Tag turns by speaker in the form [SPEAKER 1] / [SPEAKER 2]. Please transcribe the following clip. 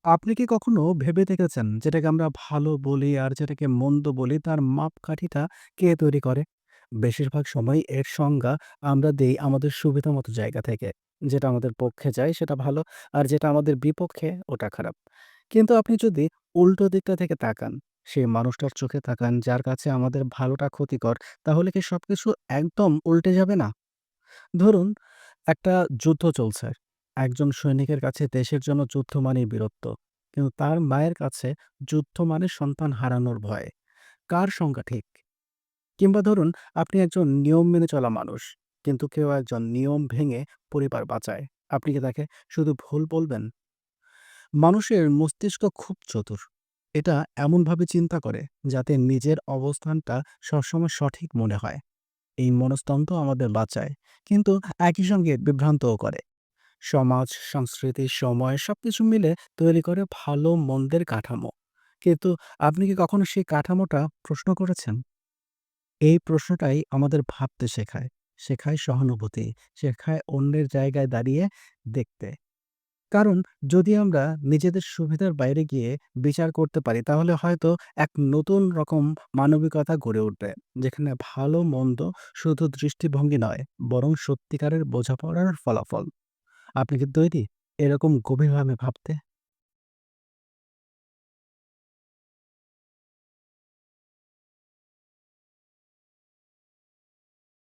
[SPEAKER 1] আপনি কি কখনো ভেবে দেখেছেন যেটাকে আমরা ভালো বলি আর যেটাকে মন্দ বলি তার মাপকাঠিটা কে তৈরি করে? বেশিরভাগ সময় এর সংজ্ঞা আমরা দেই আমাদের সুবিধামতো জায়গা থেকে। যেটা আমাদের পক্ষে যায় সেটা ভালো, আর যেটা আমাদের বিপক্ষে ওটা খারাপ। কিন্তু আপনি যদি উল্টো দিকটা থেকে তাকান, সেই মানুষটার চোখে তাকান যার কাছে আমাদের ভালোটা ক্ষতিকর, তাহলে কি সবকিছু একদম উল্টে যাবে না? ধরুন, একটা যুদ্ধ চলছে। একজন সৈনিকের কাছে দেশের জন্য যুদ্ধ মানেই বীরত্ব। কিন্তু তার মায়ের কাছে যুদ্ধ মানে সন্তান হারানোর ভয়। কার সংজ্ঞা ঠিক? কিংবা ধরুন, আপনি একজন নিয়ম মেনে চলা মানুষ। কিন্তু কেউ একজন নিয়ম ভেঙে পরিবার বাঁচায়। আপনি কি তাকে শুধু ভুল বলবেন? মানুষের মস্তিষ্ক খুব চতুর। এটা এমনভাবে চিন্তা করে যাতে নিজের অবস্থানটা সবসময় সঠিক মনে হয়। এই মনস্তন্ত্র আমাদের বাঁচায়, কিন্তু একই সঙ্গে বিভ্রান্তও করে। সমাজ, সংস্কৃতি, সময় সবকিছু মিলে তৈরি করে ভালো মন্দের কাঠামো। কিন্তু আপনি কি কখনো সেই কাঠামোটা প্রশ্ন করেছেন? এই প্রশ্নটাই আমাদের ভাবতে শেখায়। শেখায় সহানুভূতি, শেখায় অন্যের জায়গায় দাঁড়িয়ে দেখতে। কারণ যদি আমরা নিজেদের সুবিধার বাইরে গিয়ে বিচার করতে পারি, তাহলে হয়তো এক নতুন রকম মানবিকতা গড়ে উঠবে, যেখানে ভালো মন্দ শুধু দৃষ্টিভঙ্গি নয়, বরং সত্যিকারের বোঝাপড়ার ফলাফল। আপনি কি তৈরি এরকম গভীরভাবে ভাবতে?